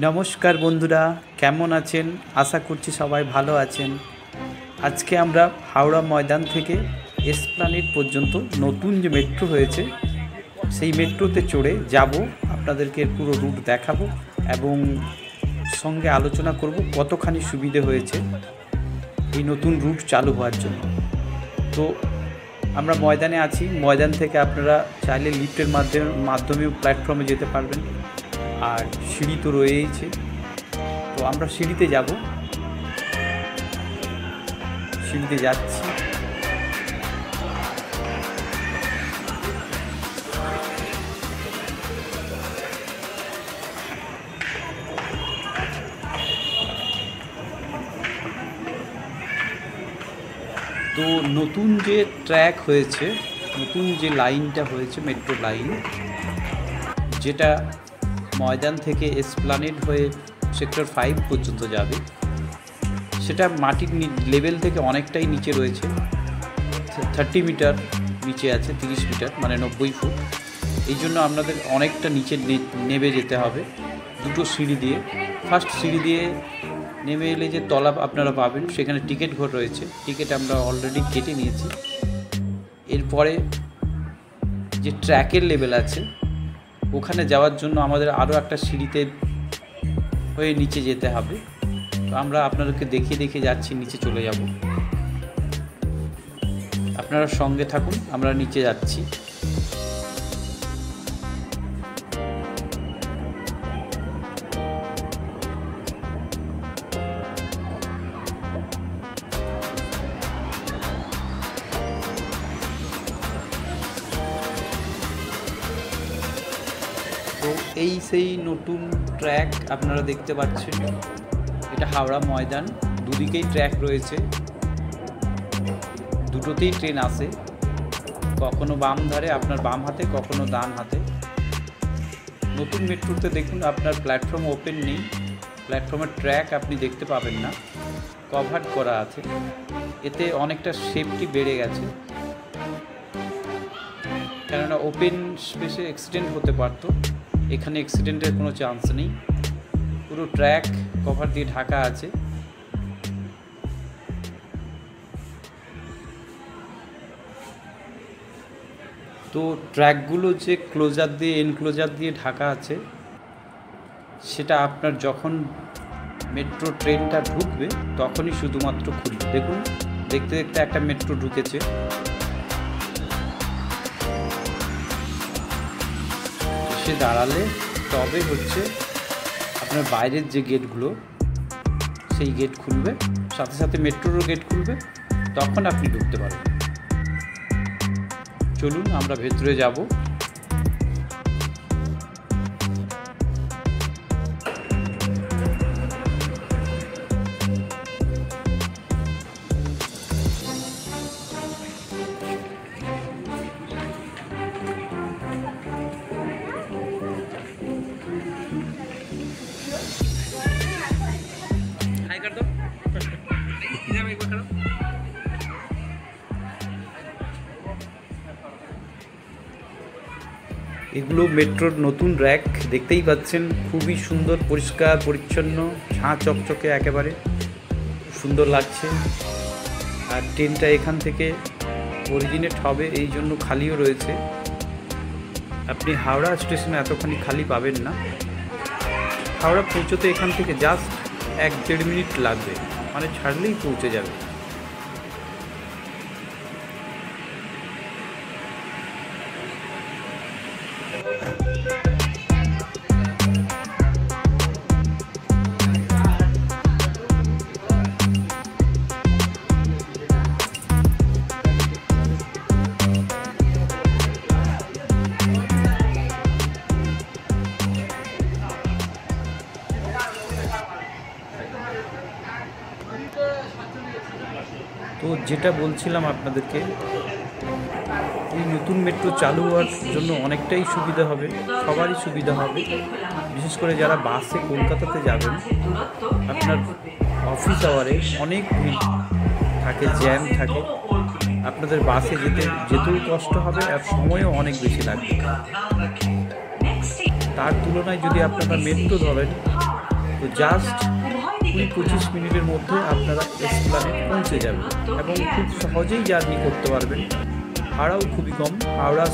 নমস্কার বন্ধুরা, কেমন আছেন? আশা করছি সবাই ভালো আছেন। আজকে আমরা হাওড়া ময়দান থেকে এসপ্ল্যানেড পর্যন্ত নতুন যে মেট্রো হয়েছে সেই মেট্রোতে চড়ে যাব, আপনাদেরকে পুরো রুট দেখাবো এবং সঙ্গে আলোচনা করব কতখানি সুবিধে হয়েছে এই নতুন রুট চালু হওয়ার জন্য। তো আমরা ময়দানে আছি, ময়দান থেকে আপনারা চাইলে লিফটের মাধ্যমেও প্ল্যাটফর্মে যেতে পারবেন, আর সিঁড়ি তো রয়েইছে। তো আমরা সিঁড়িতে যাব, সিঁড়িতে যাচ্ছি। তো নতুন যে ট্র্যাক হয়েছে, নতুন যে লাইনটা হয়েছে মেট্রো লাইন, যেটা ময়দান থেকে এসপ্ল্যানেড হয়ে সেক্টর 5 পর্যন্ত যাবে, সেটা মাটির লেভেল থেকে অনেকটাই নিচে রয়েছে। 30 মিটার নিচে আছে, 30 মিটার মানে 90 ফুট। এই জন্য আপনাদের অনেকটা নিচে নেমে যেতে হবে দুটো সিঁড়ি দিয়ে। ফার্স্ট সিঁড়ি দিয়ে নেমে এলে যে তলা আপনারা পাবেন, সেখানে টিকিট ঘর রয়েছে। টিকিট আমরা অলরেডি কেটে নিয়েছি। এরপরে যে ট্র্যাকের লেভেল আছে, ওখানে যাওয়ার জন্য আমাদের আরও একটা সিঁড়িতে হয়ে নিচে যেতে হবে। তো আমরা আপনাদেরকে দেখিয়ে যাচ্ছি, নিচে চলে যাব। আপনারা সঙ্গে থাকুন, আমরা নিচে যাচ্ছি। তো এই সেই নতুন ট্র্যাক আপনারা দেখতে পাচ্ছেন। এটা হাওড়া ময়দান, দুদিকেই ট্র্যাক রয়েছে, দুটোতেই ট্রেন আসে, কখনো বাম ধারে আপনার বাম হাতে, কখনো ডান হাতে। নতুন মেট্রোতে দেখুন আপনার প্ল্যাটফর্ম ওপেন নেই, প্ল্যাটফর্মের ট্র্যাক আপনি দেখতে পাবেন না, কভার করা আছে। এতে অনেকটা সেফটি বেড়ে গেছে, কেননা ওপেন স্পেসে অ্যাক্সিডেন্ট হতে পারতো, এখানে অ্যাক্সিডেন্টের কোনো চান্স নেই। পুরো ট্র্যাক কভার দিয়ে ঢাকা আছে। তো ট্র্যাকগুলো যে ক্লোজার দিয়ে, এনক্লোজার দিয়ে ঢাকা আছে, সেটা আপনার যখন মেট্রো ট্রেনটা ঢুকবে তখনই শুধুমাত্র খুলবে। দেখুন, দেখতে দেখতে একটা মেট্রো ঢুকেছে। এসে দাঁড়ালে তবে হচ্ছে আপনার বাইরের যে গেটগুলো, সেই গেট খুলবে, সাথে সাথে মেট্রোরও গেট খুলবে, তখন আপনি ঢুকতে পারবেন। চলুন আমরা ভেতরে যাব। এগুলো মেট্রোর নতুন র্যাক, দেখতেই পাচ্ছেন, খুবই সুন্দর, পরিষ্কার পরিচ্ছন্ন, ঝাঁ চকচকে, একেবারে সুন্দর লাগছে। আর ট্রেনটা এখান থেকে অরিজিনেট হবে, এই জন্য খালিও রয়েছে। আপনি হাওড়া স্টেশনে এতখানি খালি পাবেন না। হাওড়া পৌঁছতে এখান থেকে জাস্ট 1-1.5 মিনিট লাগবে, মানে ছাড়লেই পৌঁছে যাবে। তো যেটা বলছিলাম আপনাদেরকে, এই নতুন মেট্রো চালু হওয়ার জন্য অনেকটাই সুবিধা হবে, সবারই সুবিধা হবে। বিশেষ করে যারা বাসে কলকাতাতে যাবেন, আপনার অফিস আওয়ারে অনেক ভিড় থাকে, জ্যাম থাকে, আপনাদের বাসে যেতেও কষ্ট হবে আর সময়ও অনেক বেশি লাগবে। তার তুলনায় যদি আপনারা মেট্রো ধরেন, তো জাস্ট 20-25 মিনিটের মধ্যে আপনারা এসপ্ল্যানেড পৌঁছে যাবেন এবং খুব সহজেই জার্নি করতে পারবেন। ভাড়াও খুবই কম। হাওড়া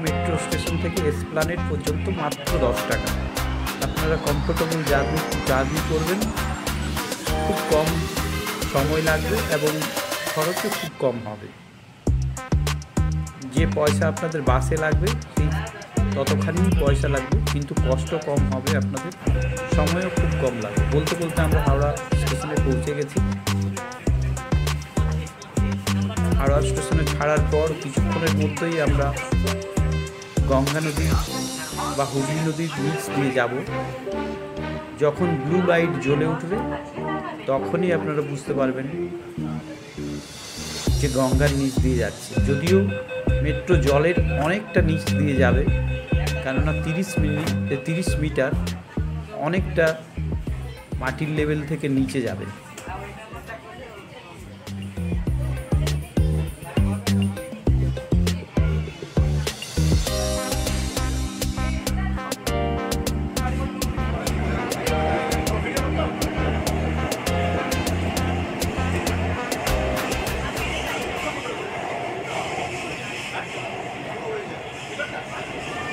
মেট্রো স্টেশন থেকে এসপ্ল্যানেড পর্যন্ত মাত্র 10 টাকা। আপনারা কমফোর্টেবল জার্নি করবেন, খুব কম সময় লাগবে এবং খরচও খুব কম হবে। যে পয়সা আপনাদের বাসে লাগবে সেই ততখানি পয়সা লাগবে, কিন্তু কষ্ট কম হবে, আপনাদের সময়ও খুব কম লাগবে। বলতে বলতে আমরা হাওড়া স্টেশনে পৌঁছে গেছি। হাওড়া স্টেশনে ছাড়ার পর কিছুক্ষণের মধ্যেই আমরা গঙ্গা নদী বা হুগলি নদীর নিচ দিয়ে যাব। যখন ব্লু লাইট জ্বলে উঠবে তখনই আপনারা বুঝতে পারবেন যে গঙ্গার নিচ দিয়ে যাচ্ছে। যদিও মেট্রো জলের অনেকটা নিচ দিয়ে যাবে, কেননা 30 মিটার অনেকটা মাটির লেভেল থেকে নিচে যাবে।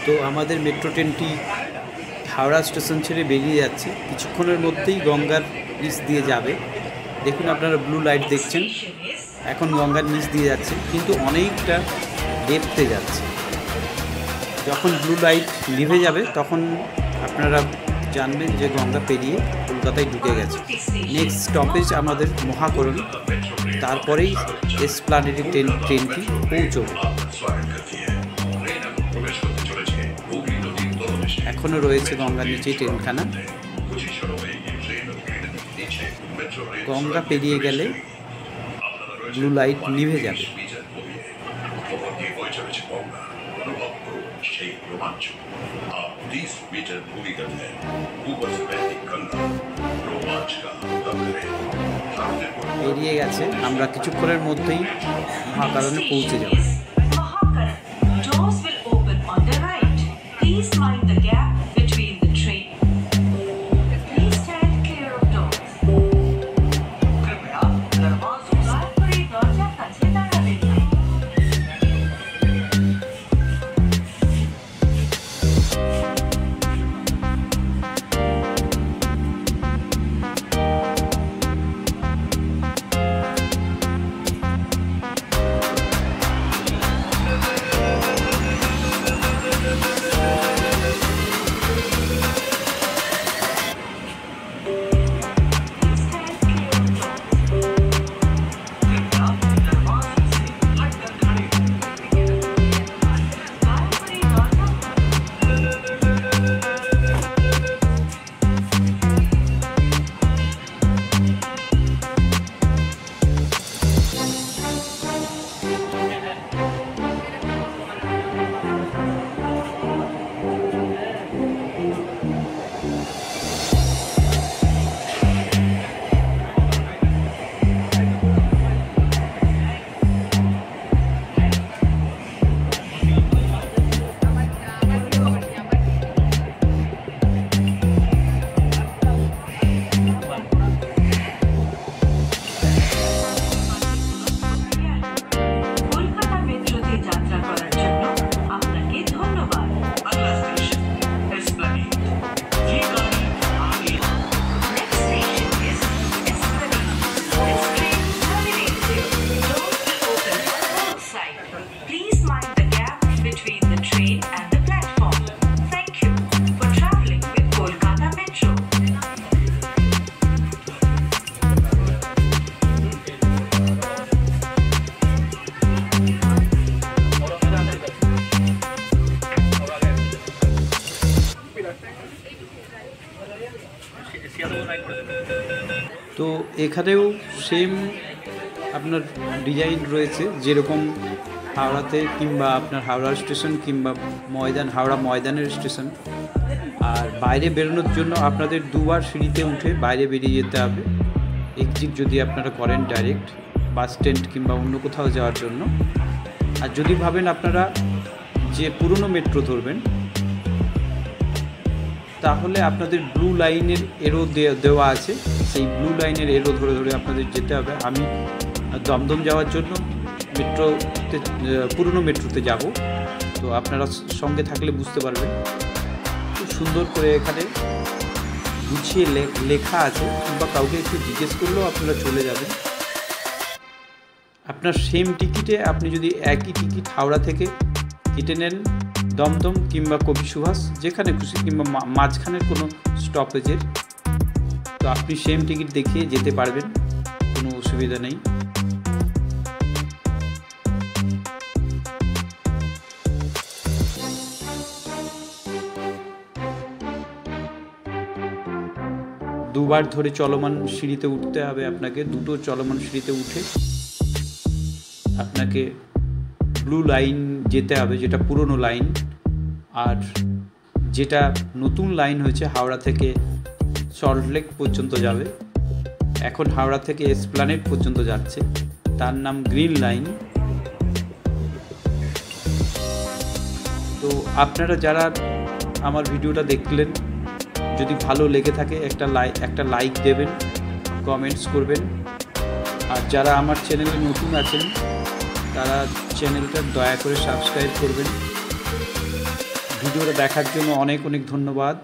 তো আমাদের মেট্রো ট্রেনটি হাওড়া স্টেশন ছেড়ে বেরিয়ে যাচ্ছে, কিছুক্ষণের মধ্যেই গঙ্গার নিচ দিয়ে যাবে। দেখুন আপনারা ব্লু লাইট দেখছেন, এখন গঙ্গার নিচ দিয়ে যাচ্ছে, কিন্তু অনেকটা ডেপথে যাচ্ছে। যখন ব্লু লাইট নিভে যাবে তখন আপনারা জানবেন যে গঙ্গা পেরিয়ে কলকাতায় ঢুকে গেছে। নেক্সট স্টপেজ আমাদের মহাকরণ, তারপরেই এসপ্ল্যানেডে ট্রেনটি পৌঁছবে। এখনও রয়েছে গঙ্গার নিচেই ট্রেনখানা। গঙ্গা পেরিয়ে গেলে ব্লু লাইট নিভে যাবে। পেরিয়ে গেছে, আমরা কিছুক্ষণের মধ্যেই মহাকারণে পৌঁছে যাব। তো এখানেও সেম আপনার ডিজাইন রয়েছে, যেরকম হাওড়াতে কিংবা আপনার হাওড়া স্টেশন কিংবা হাওড়া ময়দানের স্টেশন। আর বাইরে বেরোনোর জন্য আপনাদের দুবার সিঁড়িতে উঠে বাইরে বেরিয়ে যেতে হবে, এক্সিট যদি আপনারা করেন ডাইরেক্ট বাস স্ট্যান্ড কিংবা অন্য কোথাও যাওয়ার জন্য। আর যদি ভাবেন আপনারা যে পুরনো মেট্রো ধরবেন, তাহলে আপনাদের ব্লু লাইনের এরো দেওয়া আছে, সেই ব্লু লাইনের এরো ধরে ধরে আপনাদের যেতে হবে। আমি দমদম যাওয়ার জন্য মেট্রোতে, পুরনো মেট্রোতে যাব, তো আপনারা সঙ্গে থাকলে বুঝতে পারবেন। খুব সুন্দর করে এখানে গুছিয়ে লেখা আছে, কিংবা কাউকে একটু জিজ্ঞেস করলেও আপনারা চলে যাবেন। আপনার সেম টিকিটে আপনি যদি একই টিকিট হাওড়া থেকে কেটে নেন দমদম কিংবা কবি সুভাষ, যেখানে খুশি, কিংবা মাঝখানের কোনো স্টপেজের, তো আপনি সেম টিকিট দেখিয়ে যেতে পারবেন, কোনো অসুবিধা নেই। দুবার ধরে চলমান সিঁড়িতে উঠতে হবে আপনাকে, দুটো চলমান সিঁড়িতে উঠে আপনাকে ব্লু লাইন যেতে হবে, যেটা পুরনো লাইন। আর যেটা নতুন লাইন হয়েছে হাওড়া থেকে সল্টলেক পর্যন্ত যাবে, এখন হাওড়া থেকে এসপ্ল্যানেড পর্যন্ত যাচ্ছে, তার নাম গ্রিন লাইন। তো আপনারা যারা আমার ভিডিওটা দেখলেন, যদি ভালো লেগে থাকে একটা লাইক দেবেন, কমেন্টস করবেন। আর যারা আমার চ্যানেলে নতুন আছেন তারা চ্যানেলটা দয়া করে সাবস্ক্রাইব করবেন। ভিডিওটা দেখার জন্য অনেক অনেক ধন্যবাদ।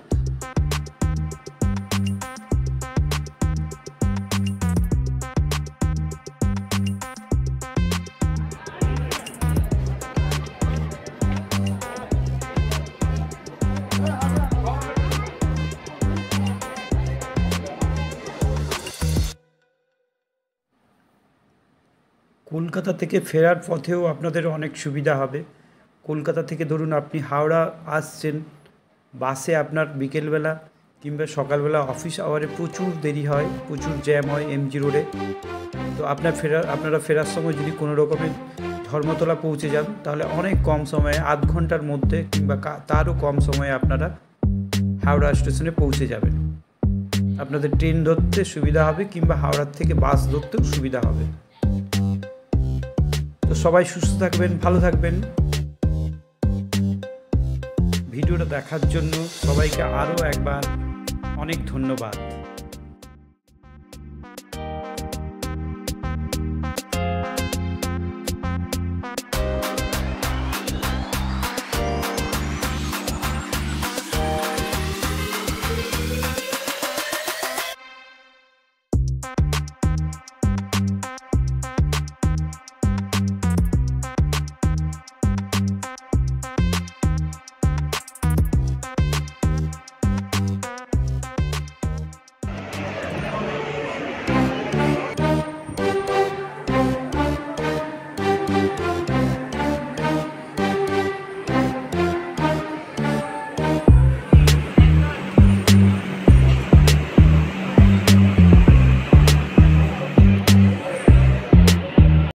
কলকাতা থেকে ফেরার পথেও আপনাদের অনেক সুবিধা হবে। কলকাতা থেকে ধরুন আপনি হাওড়া আসছেন, বাসে আপনার বিকেলবেলা কিংবা সকালবেলা অফিস আওয়ারে প্রচুর দেরি হয়, প্রচুর জ্যাম হয় এমজি রোডে। তো আপনারা ফেরার সময় যদি কোনো রকমে ধর্মতলা পৌঁছে যান, তাহলে অনেক কম সময়ে, আধ ঘন্টার মধ্যে কিংবা তারও কম সময়ে আপনারা হাওড়া স্টেশনে পৌঁছে যাবেন। আপনাদের ট্রেন ধরতে সুবিধা হবে, কিংবা হাওড়ার থেকে বাস ধরতেও সুবিধা হবে। তো সবাই সুস্থ থাকবেন, ভালো থাকবেন। ভিডিওটা দেখার জন্য সবাইকে আরও একবার অনেক ধন্যবাদ।